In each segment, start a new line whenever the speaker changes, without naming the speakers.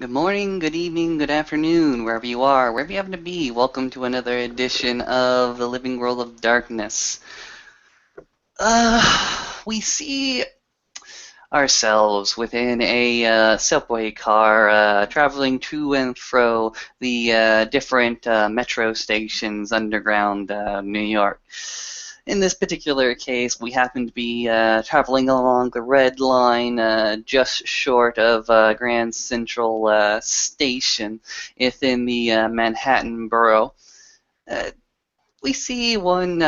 Good morning, good evening, good afternoon, wherever you are, wherever you happen to be. Welcome to another edition of the Living World of Darkness. We see ourselves within a subway car traveling to and fro the different metro stations underground New York. In this particular case, we happen to be traveling along the red line just short of Grand Central Station within the Manhattan borough. Uh, we see one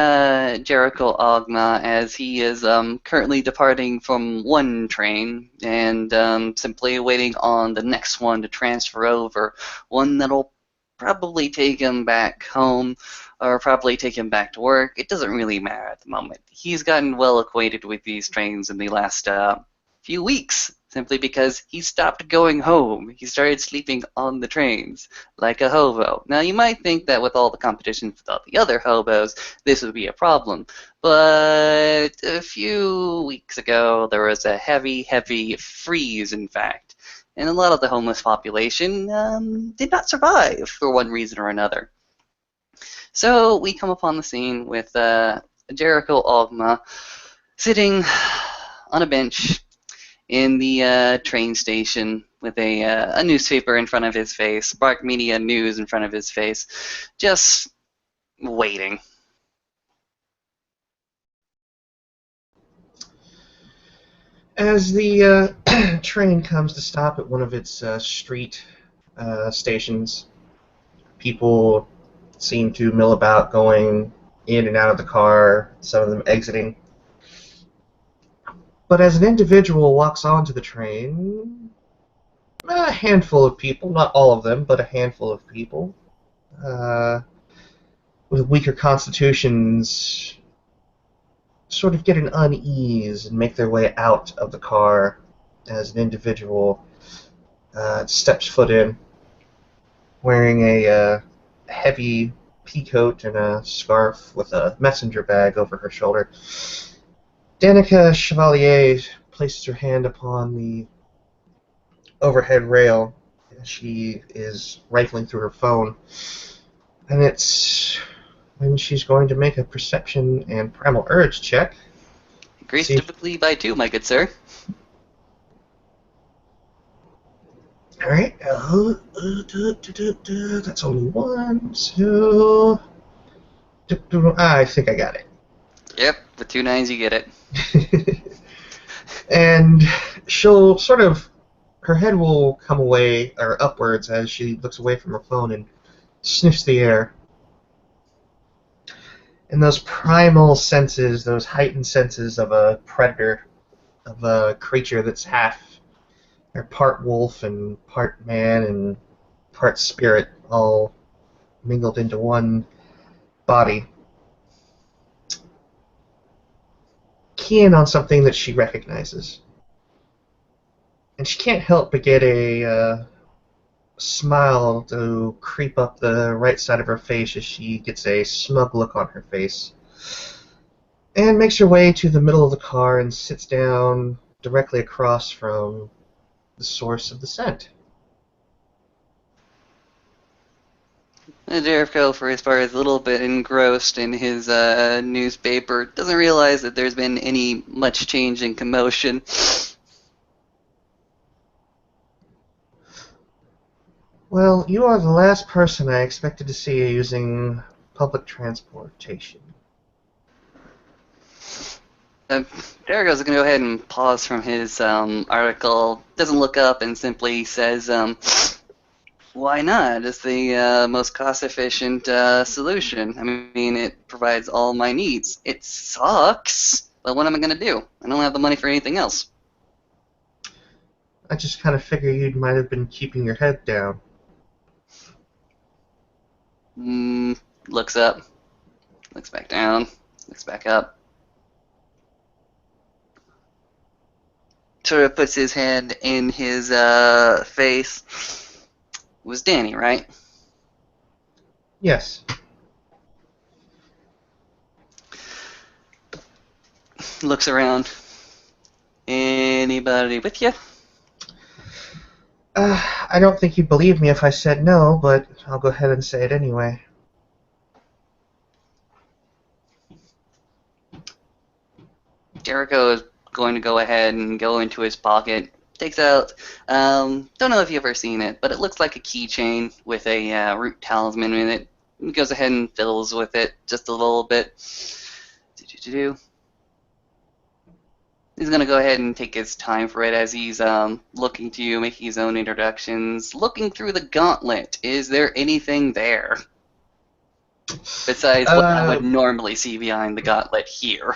Jericho Ogma as he is currently departing from one train and simply waiting on the next one to transfer over, one that'll probably take him back home or probably take him back to work. It doesn't really matter at the moment. He's gotten well acquainted with these trains in the last few weeks simply because he stopped going home. He started sleeping on the trains like a hobo. Now, you might think that with all the competition with all the other hobos, this would be a problem. But a few weeks ago, there was a heavy freeze, in fact. And a lot of the homeless population did not survive for one reason or another. So we come upon the scene with Jericho Ogma sitting on a bench in the train station with a newspaper in front of his face, Bark Media News in front of his face, just waiting.
As the train comes to stop at one of its street stations, people seem to mill about, going in and out of the car, some of them exiting. But as an individual walks onto the train, a handful of people, not all of them, but a handful of people, uh, with weaker constitutions, sort of get an unease and make their way out of the car as an individual steps foot in, wearing a heavy peacoat and a scarf with a messenger bag over her shoulder. Danica Chevalier places her hand upon the overhead rail as she is rifling through her phone, and it's when she's going to make a perception and primal urge check.
Grace
See if,
typically by two, my good sir.
all right, that's only one, two. I think I got
Yep, with two nines you get it.
it. And she'll sort of, her head will come away or upwards as she looks away from her phone and sniffs the air. And those primal senses, those heightened senses of a predator, of a creature that's half, or part wolf and part man and part spirit, all mingled into one body, key in on something that she recognizes. And she can't help but get a smile to creep up the right side of her face as she gets a smug look on her face, and makes her way to the middle of the car and sits down directly across from the source of the scent.
Jericho, for his part, is a little bit engrossed in his newspaper. Doesn't realize that there's been any much change in commotion.
Well, you are the last person I expected to see using public transportation.
Uh, Jericho's going to go ahead and pause from his article, doesn't look up, and simply says, why not? It's the most cost-efficient solution. I mean, it provides all my needs. It sucks, but what am I going to do? I don't have the money for anything else.
I just kind of figure you might have been keeping your head down.
Mm, looks up, looks back down, looks back up. Sort of puts his hand in his face. It was Danny, right?
Yes.
Looks around. Anybody with you?
I don't think you'd believe me if I said no, but I'll go ahead and say it anyway.
Jericho is going to go ahead and go into his pocket, takes out, don't know if you've ever seen it, but it looks like a keychain with a root talisman in it. He goes ahead and fiddles with it just a little bit. Do-do-do-do. He's going to go ahead and take his time for it as he's looking to you, making his own introductions. Looking through the gauntlet, is there anything there? Besides what I would
Uh,
normally see behind the gauntlet here.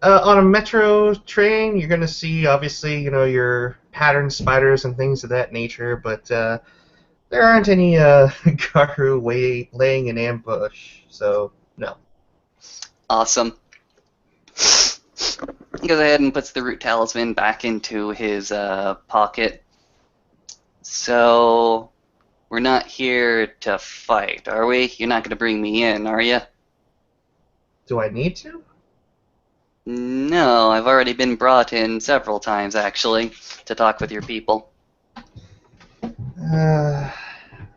on a metro train, you're going to see, obviously, your pattern spiders and things of that nature, but there aren't any Garu laying in ambush, so no.
Awesome. He goes ahead and puts the root talisman back into his pocket. So, we're not here to fight, are we? You're not going to bring me in, are you?
Do I need to?
No, I've already been brought in several times, actually, to talk with your people.
Uh,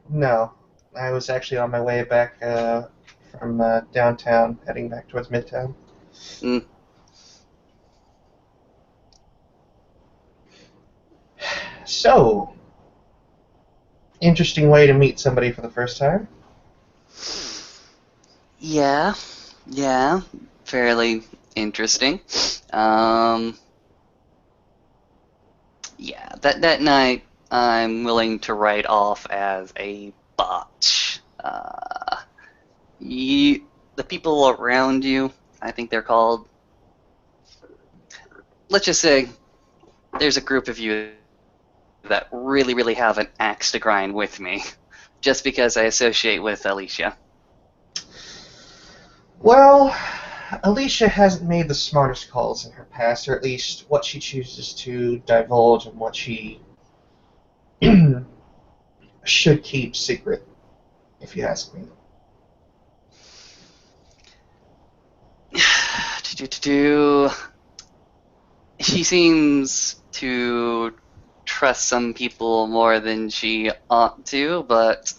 no. I was actually on my way back from downtown, heading back towards Midtown.
Mm,
So, interesting way to meet somebody for the first time.
yeah, yeah, fairly interesting. Um, yeah, that night I'm willing to write off as a botch. The people around you, I think they're called. Let's just say there's a group of you that really, really have an axe to grind with me, just because I associate with Alicia.
Well, Alicia hasn't made the smartest calls in her past, or at least what she chooses to divulge and what she should keep secret, if you ask me.
She seems to trust some people more than she ought to, but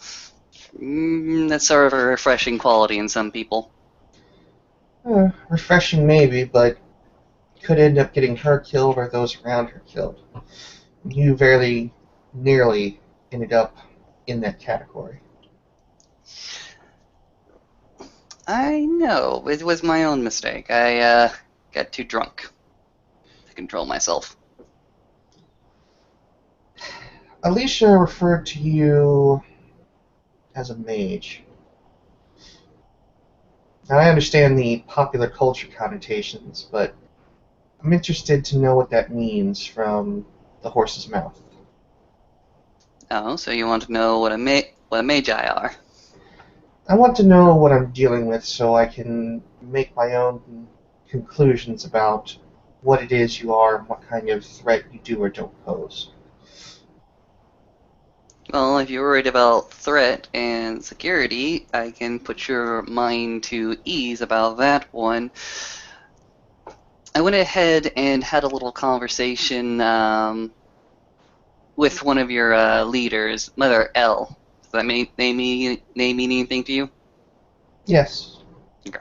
that's sort of a refreshing quality in some people.
Refreshing maybe, but could end up getting her killed or those around her killed. You very nearly ended up in that category.
I know, it was my own mistake. I got too drunk to control myself.
Alicia referred to you as a mage. Now, I understand the popular culture connotations, but I'm interested to know what that means from the horse's mouth.
Oh, so you want to know what a magi are?
I want to know what I'm dealing with so I can make my own conclusions about what it is you are and what kind of threat you do or don't pose.
Well, if you're worried about threat and security, I can put your mind to ease about that one. I went ahead and had a little conversation with one of your leaders, Mother L. Does that name mean anything to you?
Yes.
Okay.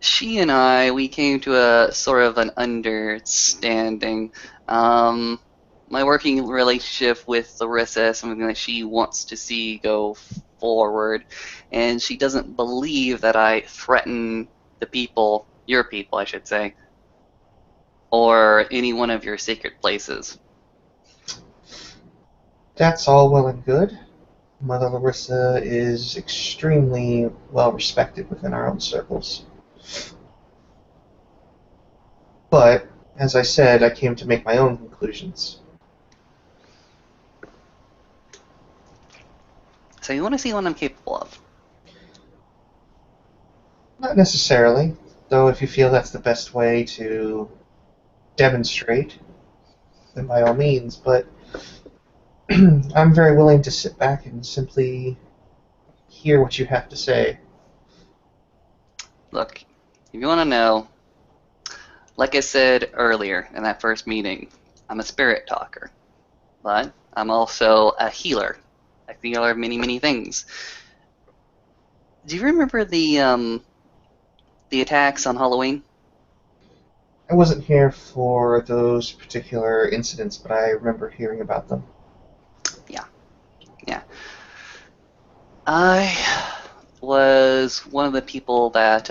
She and we came to a sort of an understanding. My working relationship with Larissa is something that she wants to see go forward, and she doesn't believe that I threaten the people, your people, I should say, or any one of your sacred places.
That's all well and good. Mother Larissa is extremely well respected within our own circles. But, as I said, I came to make my own conclusions.
So you want to see what I'm capable of?
Not necessarily, though if you feel that's the best way to demonstrate, then by all means, but I'm very willing to sit back and simply hear what you have to say.
Look, if you want to know, like I said earlier in that first meeting, I'm a spirit talker, but I'm also a healer. I can heal many, many things. Do you remember the attacks on Halloween?
I wasn't here for those particular incidents, but I remember hearing about them.
Yeah, yeah. I was one of the people that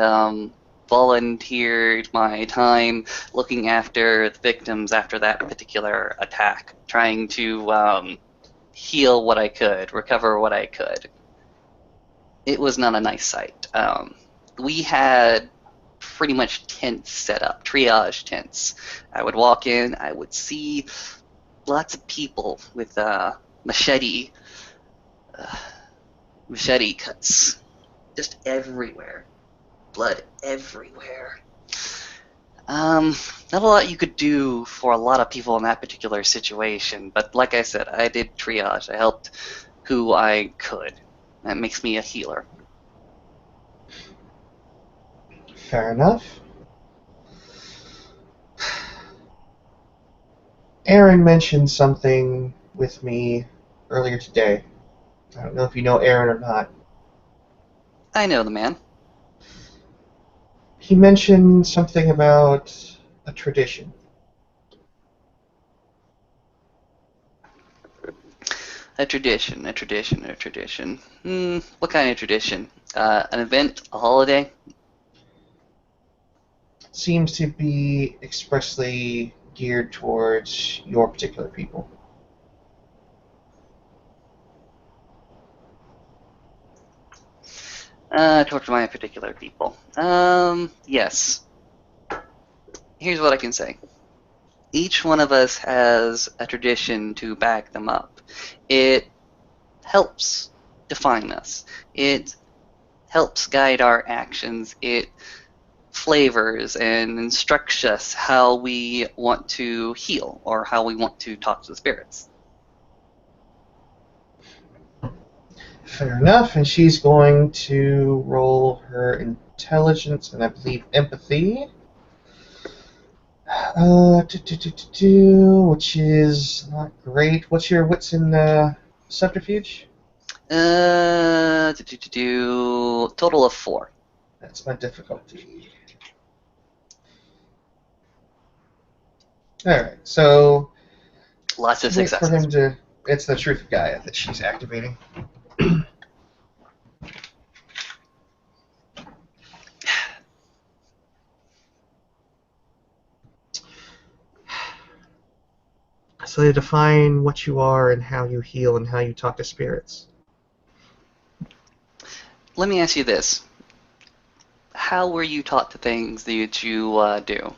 volunteered my time looking after the victims after that particular attack, trying to heal what I could, recover what I could. It was not a nice sight. We had pretty much tents set up, triage tents. I would walk in, I would see lots of people with machete uh, machete cuts just everywhere, blood everywhere. Um, Not a lot you could do for a lot of people in that particular situation, but like I said, I did triage. I helped who I could. That makes me a healer.
Fair enough. Aaron mentioned something with me earlier today. I don't know if you know Aaron or not.
I know the man.
He mentioned something about a tradition.
A tradition, a tradition, a tradition. What kind of tradition? An event, a holiday?
Seems to be expressly geared towards your particular people.
Towards my particular people. Yes. Here's what I can say. Each one of us has a tradition to back them up. It helps define us. It helps guide our actions. It flavors and instructs us how we want to heal or how we want to talk to the spirits.
Fair enough, and she's going to roll her intelligence and I believe empathy. Which is not great. What's your wits in subterfuge?
Total of 4.
That's my difficulty. Alright, so
Lots of
wait for
successes.
him to. It's the Truth of Gaia that she's activating. So they define what you are and how you heal and how you talk to spirits.
Let me ask you this. How were you taught the things that you do?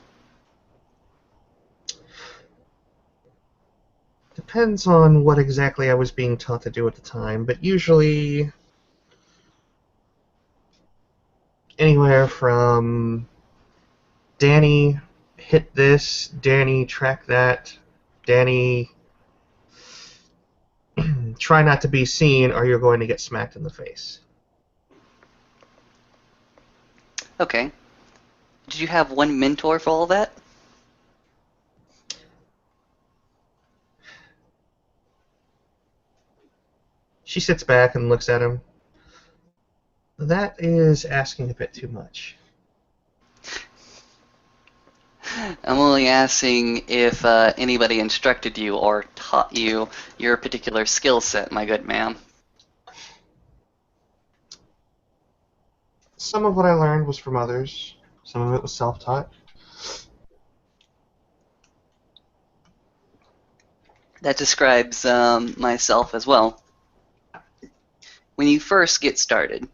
Depends on what exactly I was being taught to do at the time, but usually anywhere from Danny hit this, Danny track that, Danny try not to be seen or you're going to get smacked in the face.
Okay. Did you have one mentor for all that?
She sits back and looks at him. That is asking a bit too much.
I'm only asking if anybody instructed you or taught you your particular skill set, my good man.
Some of what I learned was from others. Some of it was self-taught.
That describes myself as well. When you first get started,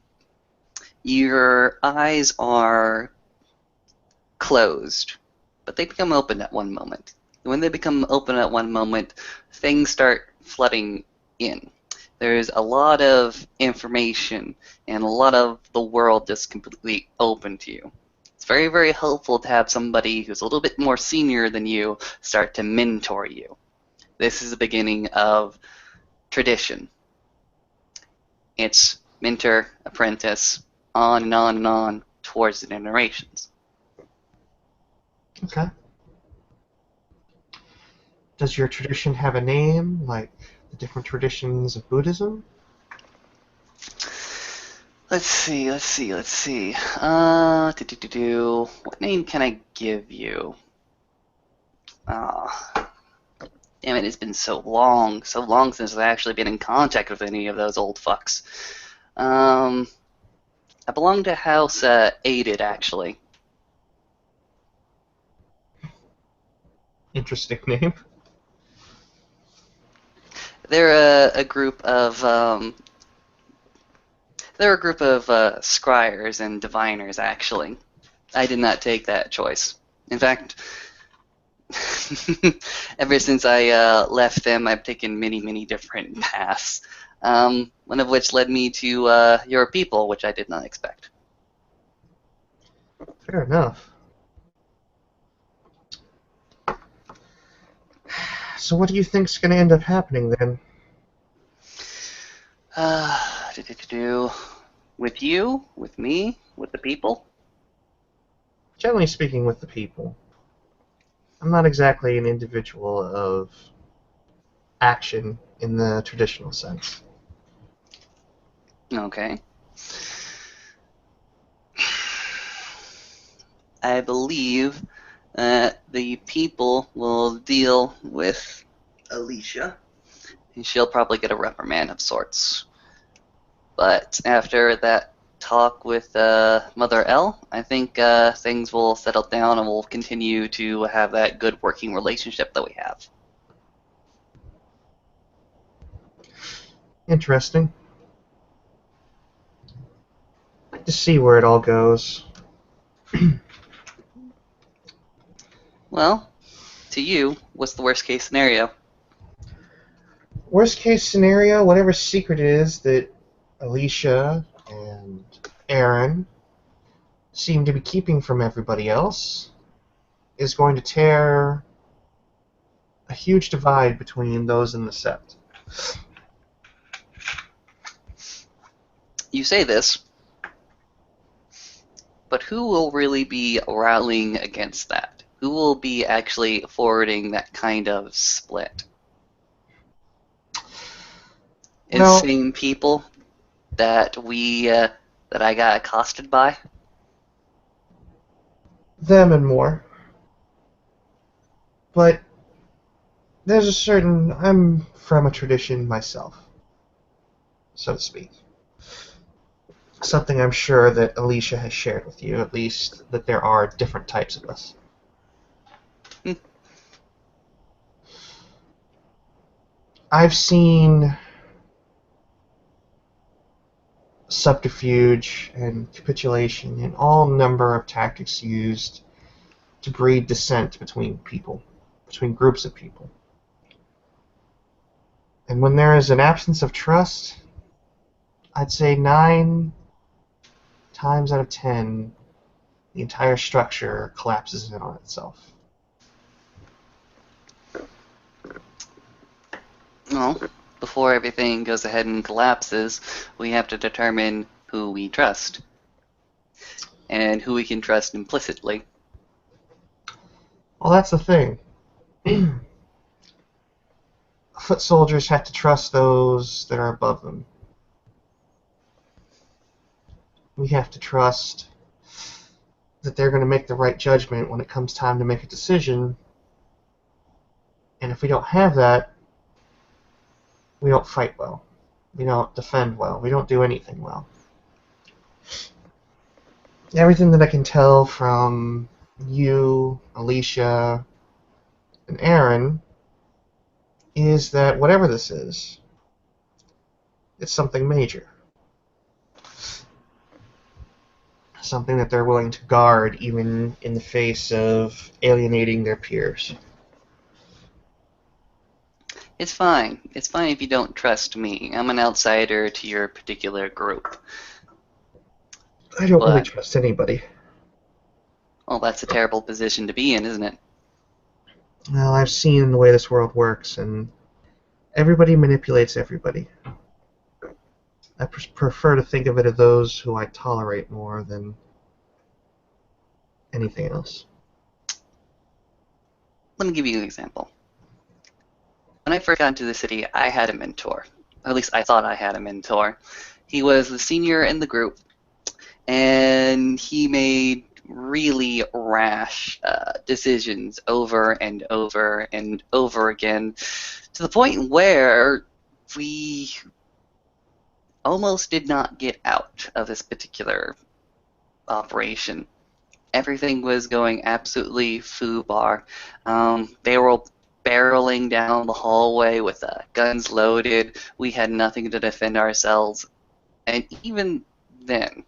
your eyes are closed, but they become open at one moment. When they become open at one moment, things start flooding in. There's a lot of information and a lot of the world just completely open to you. It's very, very helpful to have somebody who's a little bit more senior than you start to mentor you. This is the beginning of tradition. It's mentor, apprentice, on and on and on towards the generations.
Okay. Does your tradition have a name, like the different traditions of Buddhism?
Let's see, let's see, let's see. What name can I give you? Ah, damn it, it's been so long since I've actually been in contact with any of those old fucks. Um, I belong to House Aided, actually.
Interesting name.
They're they're a group of scryers and diviners, actually. I did not take that choice. In fact, ever since I left them, I've taken many, many different paths. One of which led me to your people, which I did not expect.
Fair enough. So what do you think's going to end up happening then?
Uh, with you, with me, with the people.
Generally speaking, with the people. I'm not exactly an individual of action in the traditional sense.
Okay. I believe the people will deal with Alicia, and she'll probably get a reprimand of sorts. But after that talk with Mother L, I think things will settle down and we'll continue to have that good working relationship that we have.
Interesting. To see where it all goes.
Well, to you, what's the worst case scenario?
Worst case scenario, whatever secret it is that Alicia and Aaron seem to be keeping from everybody else is going to tear a huge divide between those in the sept.
You say this, but who will really be rallying against that? Who will be actually forwarding that kind of split?
Well,
Insane people that that I got accosted by?
them and more. But there's a certain. I'm from a tradition myself, so to speak. Something I'm sure that Alicia has shared with you, at least that there are different types of us.
Hmm.
I've seen subterfuge and capitulation and all number of tactics used to breed dissent between people, between groups of people. And when there is an absence of trust, I'd say 9 times out of 10, the entire structure collapses in on itself.
Well, before everything goes ahead and collapses, we have to determine who we trust and who we can trust implicitly.
Well, that's the thing. Foot soldiers have to trust those that are above them. We have to trust that they're going to make the right judgment when it comes time to make a decision. And if we don't have that, we don't fight well. We don't defend well. We don't do anything well. Everything that I can tell from you, Alicia, and Aaron is that whatever this is, it's something major. Something that they're willing to guard even in the face of alienating their peers.
It's fine. It's fine if you don't trust me. I'm an outsider to your particular group.
I don't really
But,
trust anybody.
well, that's a terrible position to be in, isn't it?
Well, I've seen the way this world works, and everybody manipulates everybody. I prefer to think of it as those who I tolerate more than anything else.
Let me give you an example. when I first got into the city, I had a mentor. At least I thought I had a mentor. He was the senior in the group, and he made really rash decisions over and over and over again, to the point where we almost did not get out of this particular operation. Everything was going absolutely foobar. They were barreling down the hallway with guns loaded. We had nothing to defend ourselves. And even then,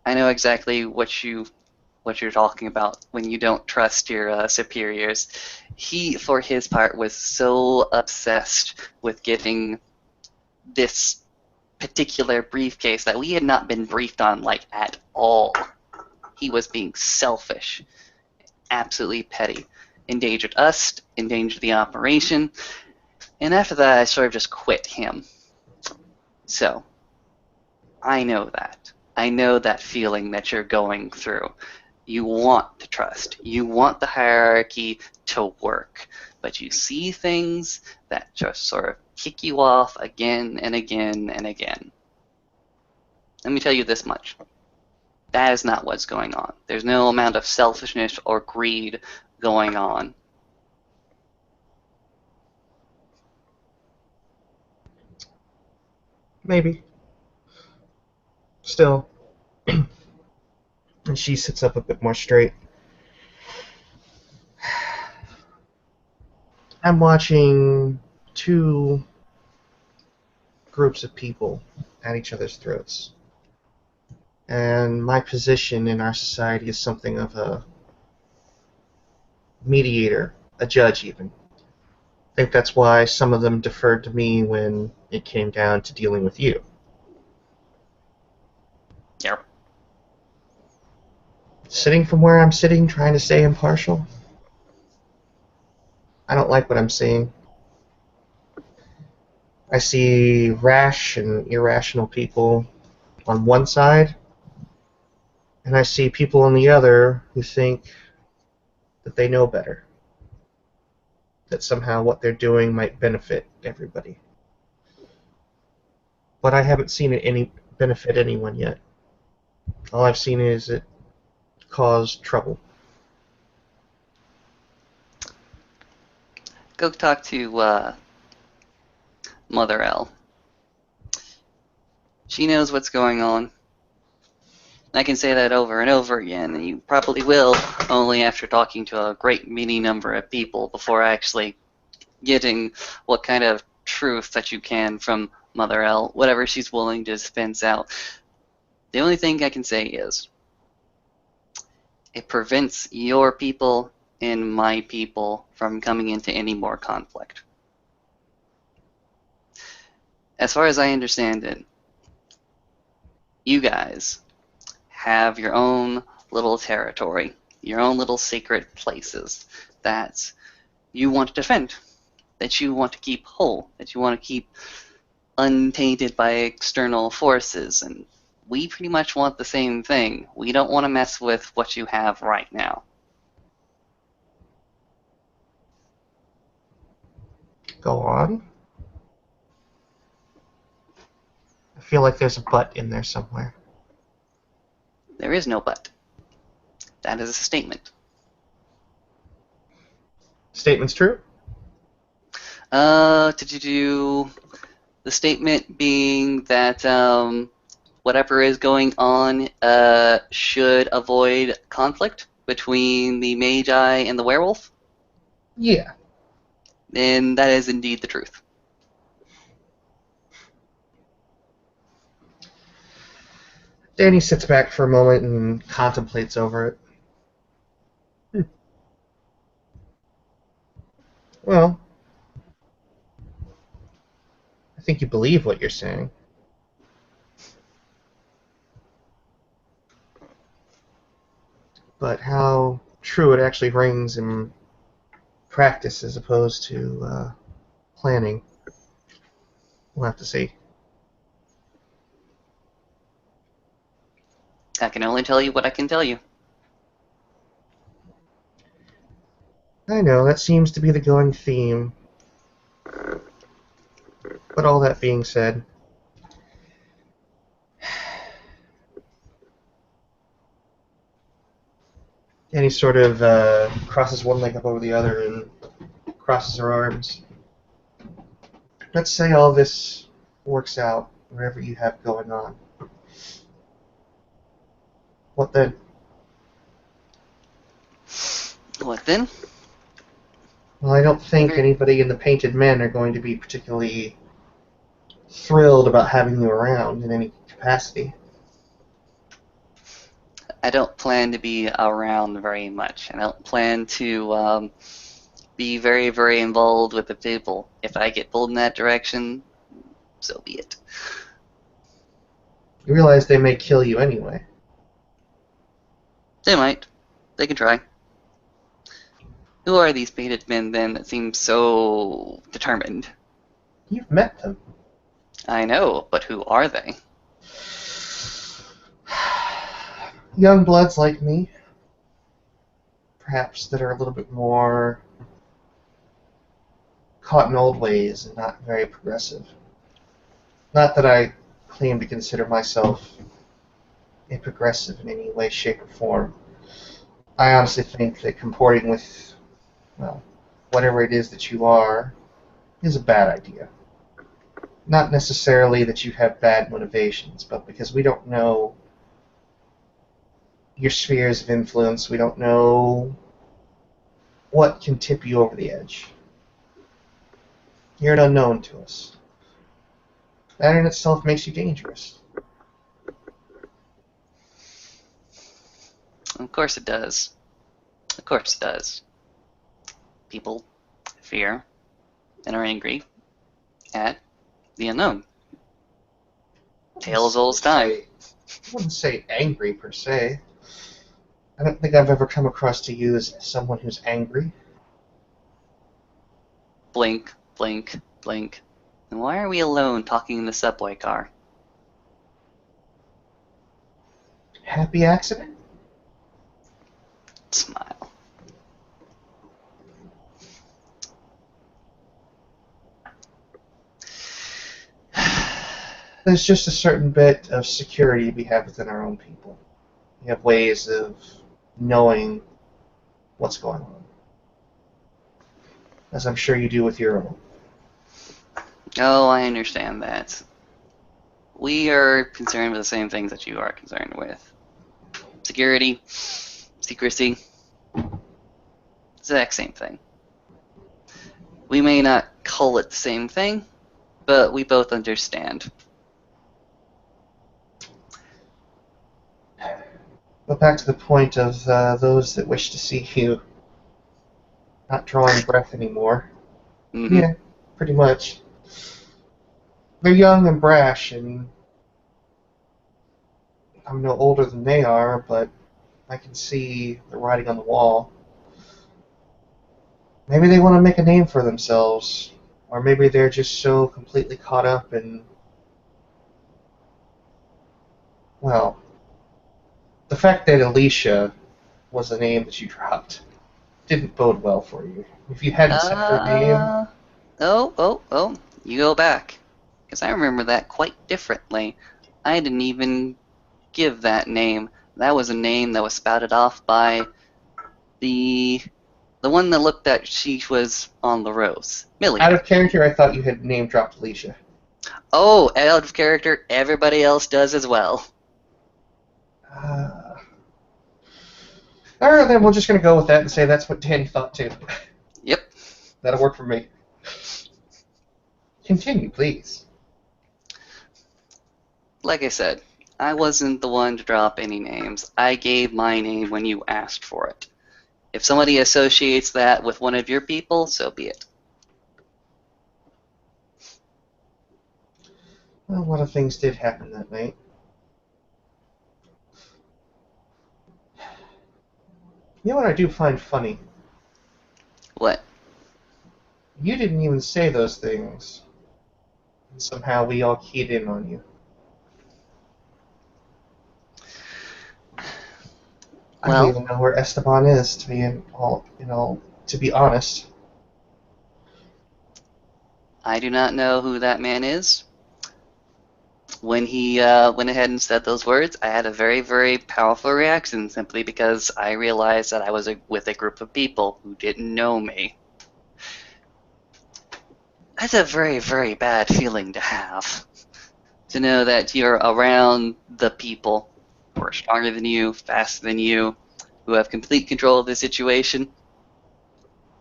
I know exactly what you're talking about when you don't trust your superiors. He, for his part, was so obsessed with getting this particular briefcase that we had not been briefed on like at all. He was being selfish, absolutely petty, endangered us, endangered the operation, and after that I sort of just quit him. So, I know that. I know that feeling that you're going through. You want to trust. You want the hierarchy to work. But you see things that just sort of kick you off again and again and again. Let me tell you this much. That is not what's going on. There's no amount of selfishness or greed going on.
Maybe. Still. And she sits up a bit more straight. I'm watching two groups of people at each other's throats. And my position in our society is something of a mediator, a judge even. I think that's why some of them deferred to me when it came down to dealing with you.
Yep.
Sitting from where I'm sitting, trying to stay impartial, I don't like what I'm seeing. I see rash and irrational people on one side, and I see people on the other who think that they know better, that somehow what they're doing might benefit everybody. But I haven't seen it any benefit anyone yet. All I've seen is it cause trouble.
Go talk to Mother L. She knows what's going on. I can say that over and over again, and you probably will, only after talking to a great many number of people before actually getting what kind of truth that you can from Mother L, whatever she's willing to dispense out. The only thing I can say is, it prevents your people and my people from coming into any more conflict. As far as I understand it, you guys have your own little territory, your own little sacred places that you want to defend, that you want to keep whole, that you want to keep untainted by external forces, and we pretty much want the same thing. We don't want to mess with what you have right now.
Go on. I feel like there's a but in there somewhere.
There is no but. That is a statement.
Statement's true?
The statement being that whatever is going on should avoid conflict between the Mage and the werewolf.
Yeah.
And that is indeed the truth.
Danny sits back for a moment and contemplates over it. Well, I think you believe what you're saying. But how true it actually rings in practice as opposed to planning, we'll have to see.
I can only tell you what I can tell you.
I know, that seems to be the going theme But all that being said, and he sort of crosses one leg up over the other and crosses her arms. Let's say all this works out, wherever you have going on. What then?
What then?
Well, I don't think
Very-
anybody in the Painted Men are going to be particularly thrilled about having you around in any capacity.
I don't plan to be around very much. I don't plan to be very, very involved with the people. If I get pulled in that direction, so be it.
You realize they may kill you anyway.
They might. They can try. Who are these painted men then that seem so determined?
You've met them.
I know, but who are they?
Young bloods like me, perhaps, that are a little bit more caught in old ways and not very progressive. Not that I claim to consider myself a progressive in any way, shape, or form. I honestly think that comporting with, well, whatever it is that you are is a bad idea. Not necessarily that you have bad motivations, but because we don't know your spheres of influence, we don't know what can tip you over the edge. You're an unknown to us. That in itself makes you dangerous.
Of course it does. Of course it does. People fear and are angry at the unknown. Tale as old as time.
I wouldn't say angry per se. I don't think I've ever come across to you as someone who's angry.
Blink, blink, blink. And why are we alone talking in the subway car?
Happy accident?
Smile.
There's just a certain bit of security we have within our own people. We have ways of knowing what's going on, as I'm sure you do with your own.
Oh, I understand that. We are concerned with the same things that you are concerned with. Security, secrecy, exact same thing. We may not call it the same thing, but we both understand.
But back to the point of those that wish to see you not drawing breath anymore.
Mm-hmm.
Yeah, pretty much. They're young and brash, and I'm no older than they are, but I can see the writing on the wall. Maybe they want to make a name for themselves, or maybe they're just so completely caught up in, well, the fact that Alicia was the name that you dropped didn't bode well for you. If you hadn't said her name,
Oh, you go back. Because I remember that quite differently. I didn't even give that name. That was a name that was spouted off by the one that looked like she was on the rose. Millie.
out of character, I thought you had name dropped Alicia.
Oh, out of character, everybody else does as well.
Alright, then we're just going to go with that and say that's what Danny thought too.
Yep.
That'll work for me. Continue, please.
Like I said, I wasn't the one to drop any names. I gave my name when you asked for it. If somebody associates that with one of your people, so be it.
Well, a lot of things did happen that night. You know what I do find funny?
What?
You didn't even say those things. And somehow we all keyed in on you. I don't
Well,
even know where Esteban is, to be honest.
I do not know who that man is. When he went ahead and said those words, I had a very, very powerful reaction simply because I realized that I was with a group of people who didn't know me. That's a very, very bad feeling to have. To know that you're around the people who are stronger than you, faster than you, who have complete control of the situation.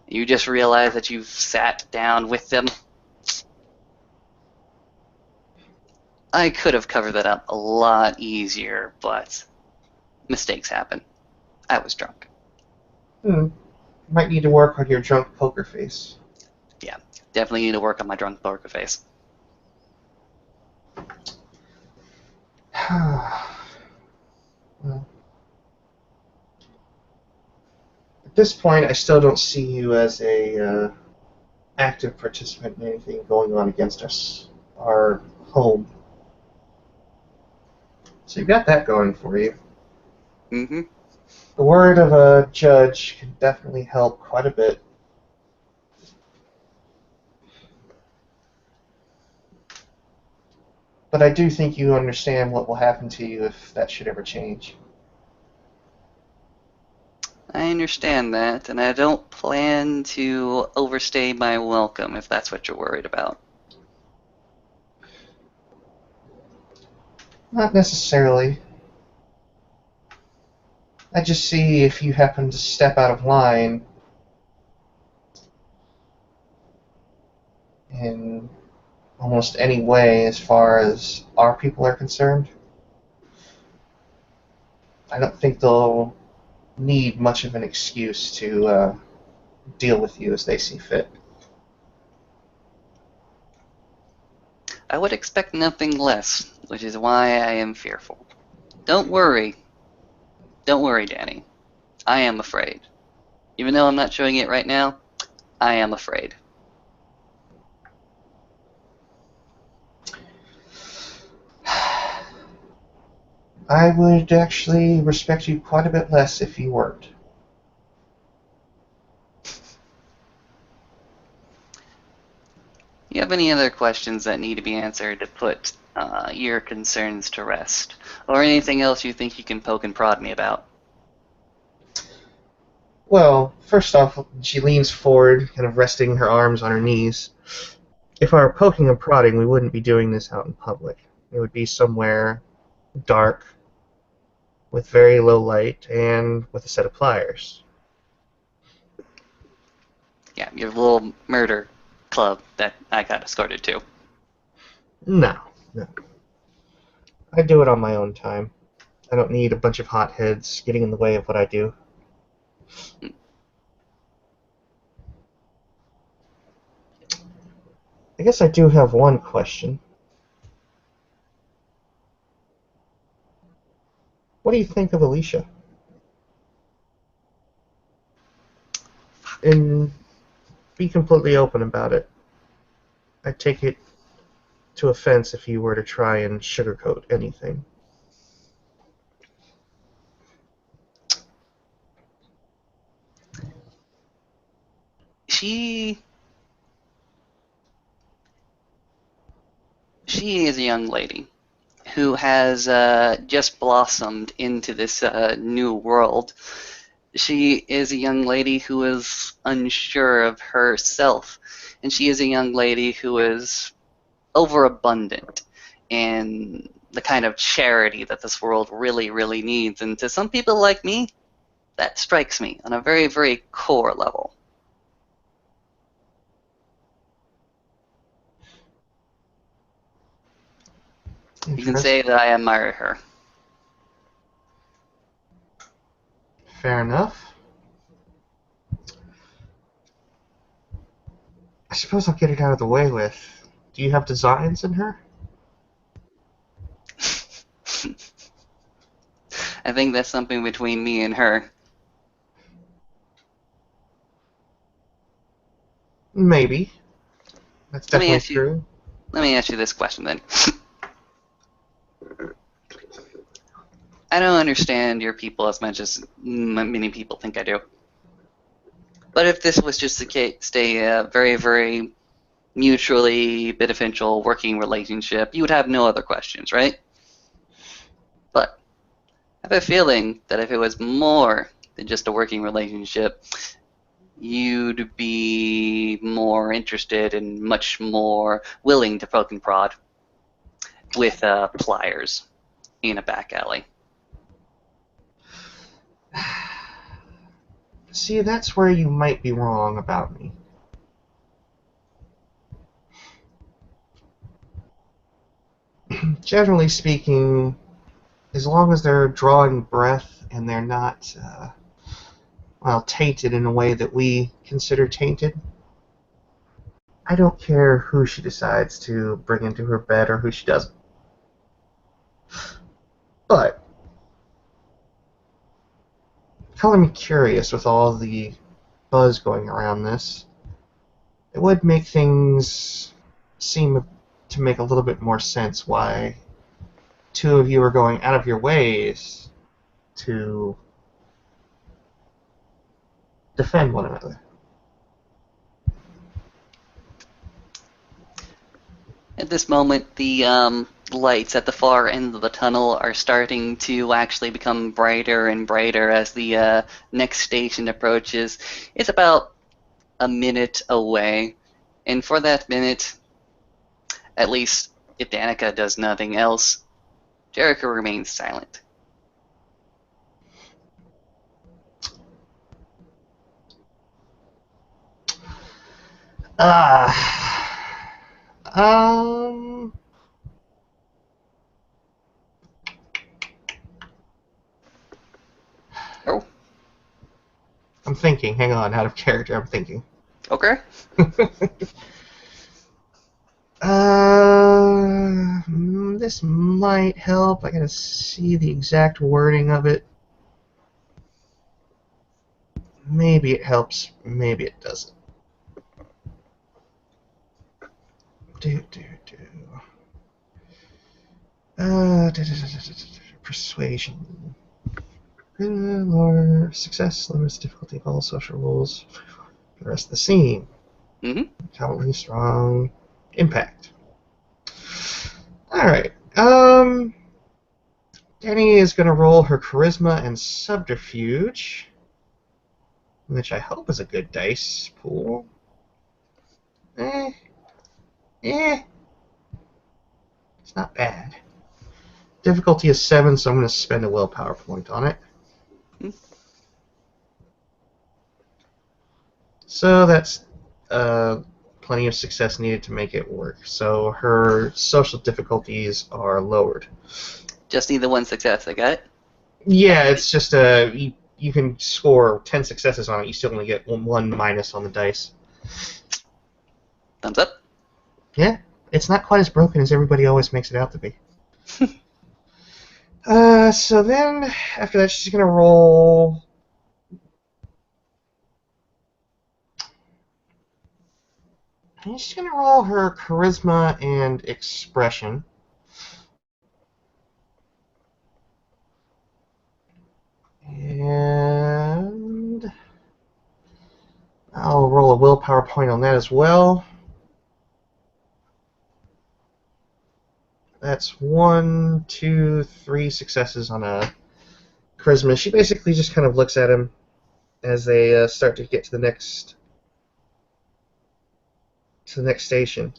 You just realize that you've sat down with them. I could have covered that up a lot easier, but mistakes happen. I was drunk.
Might need to work on your drunk poker face.
Yeah, definitely need to work on my drunk poker face.
Well, at this point, I still don't see you as a active participant in anything going on against us, our home. So you've got that going for you.
Mm-hmm.
The word of a judge can definitely help quite a bit. But I do think you understand what will happen to you if that should ever change.
I understand that, and I don't plan to overstay my welcome if that's what you're worried about.
Not necessarily. I just see if you happen to step out of line in almost any way as far as our people are concerned, I don't think they'll need much of an excuse to deal with you as they see fit.
I would expect nothing less, which is why I am fearful. Don't worry. Don't worry, Danny. I am afraid. Even though I'm not showing it right now, I am afraid.
I would actually respect you quite a bit less if you weren't.
You have any other questions that need to be answered to put your concerns to rest? Or anything else you think you can poke and prod me about?
Well, first off, she leans forward, kind of resting her arms on her knees. If I were poking and prodding, we wouldn't be doing this out in public. It would be somewhere dark, with very low light, and with a set of pliers.
Yeah, your little murder club that I got escorted to.
No, no. I do it on my own time. I don't need a bunch of hotheads getting in the way of what I do. I guess I do have one question. What do you think of Alicia? And be completely open about it. I take it to offense if you were to try and sugarcoat anything.
She she is a young lady who has just blossomed into this new world. She is a young lady who is unsure of herself, and she is a young lady who is overabundant in the kind of charity that this world really, really needs. And to some people like me, that strikes me on a very, very core level. You can say
Interesting.
that I admire her.
Fair enough. I suppose I'll get it out of the way with. Do you have designs in her?
I think that's something between me and her.
Maybe. That's
Let me
definitely
ask you.
true.
Let me ask you this question then. I don't understand your people as much as many people think I do. But if this was just a very, very mutually beneficial working relationship, you would have no other questions, right? But I have a feeling that if it was more than just a working relationship, you'd be more interested and much more willing to poke and prod with pliers in a back alley.
See, that's where you might be wrong about me. Generally speaking, as long as they're drawing breath and they're not, well, tainted in a way that we consider tainted, I don't care who she decides to bring into her bed or who she doesn't. But, color me curious with all the buzz going around this. It would make things seem to make a little bit more sense why two of you are going out of your ways to defend one another.
At this moment, the lights at the far end of the tunnel are starting to actually become brighter and brighter as the next station approaches. It's about a minute away, and for that minute, at least if Danica does nothing else, Jericho remains silent.
Um,
Oh,
I'm thinking. Hang on, out of character. I'm thinking.
okay.
This might help. I gotta see the exact wording of it. Maybe it helps. Maybe it doesn't. Persuasion. Lower success limits difficulty of all social rules for the rest of the scene.
Mm-hmm.
Cowardly, strong, impact. Alright. Danny is going to roll her charisma and subterfuge, which I hope is a good dice pool. Eh. It's not bad. Difficulty is 7, so I'm going to spend a willpower point on it. So that's plenty of success needed to make it work. So her social difficulties are lowered.
Just need the one success, I got it?
Yeah, it's just you can score 10 successes on it. You still only get one minus on the dice.
Thumbs up.
Yeah, it's not quite as broken as everybody always makes it out to be. So then, after that, she's going to roll... She's going to roll her charisma and expression. And I'll roll a willpower point on that as well. That's 1, 2, 3 successes on a charisma. She basically just kind of looks at him as they start to get to the next station.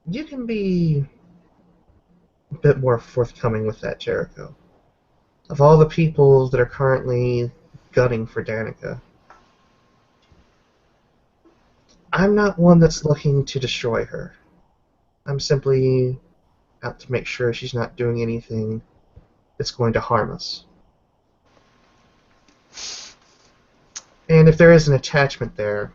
You can be a bit more forthcoming with that, Jericho. Of all the people that are currently gunning for Danica, I'm not one that's looking to destroy her. I'm simply out to make sure she's not doing anything that's going to harm us. And if there is an attachment there,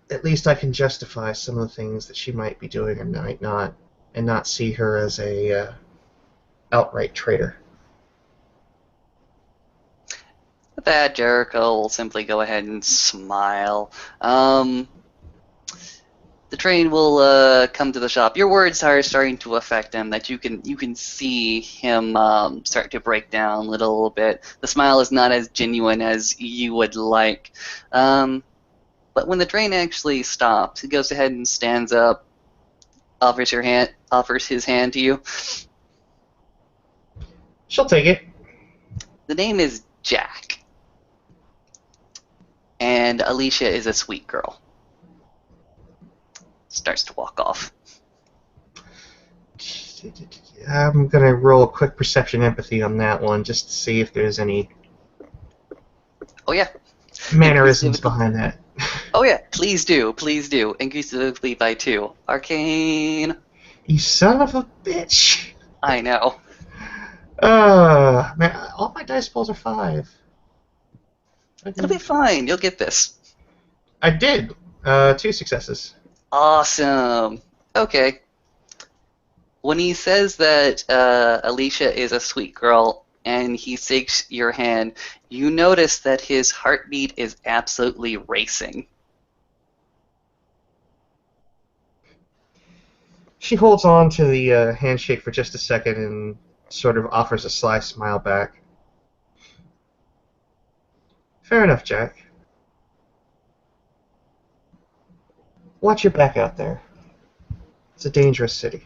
at least I can justify some of the things that she might be doing or might not, and not see her as a outright traitor.
With that, Jericho will simply go ahead and smile. The train will come to the shop. Your words are starting to affect him. That you can see him start to break down a little bit. The smile is not as genuine as you would like. But when the train actually stops, he goes ahead and stands up, offers his hand to you.
She'll take it.
The name is Jack, and Alicia is a sweet girl. Starts to walk off.
I'm gonna roll a quick perception empathy on that one, just to see if there's any
Oh yeah,
mannerisms behind that.
Oh yeah, please do, please do. Inclusively by 2. Arcane.
You son of a bitch!
I know.
Man, all my dice rolls are 5.
It'll be fine. You'll get this.
I did. 2 successes.
Awesome. Okay. When he says that Alicia is a sweet girl and he shakes your hand, you notice that his heartbeat is absolutely racing.
She holds on to the handshake for just a second and sort of offers a sly smile back. Fair enough, Jack. Watch your back out there. It's a dangerous city.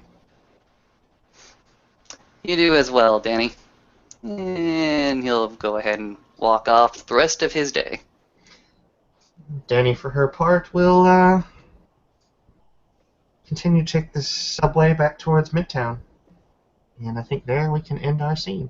You do as well, Danny. And he'll go ahead and walk off the rest of his day.
Danny, for her part, will continue to take the subway back towards Midtown. And I think there we can end our scene.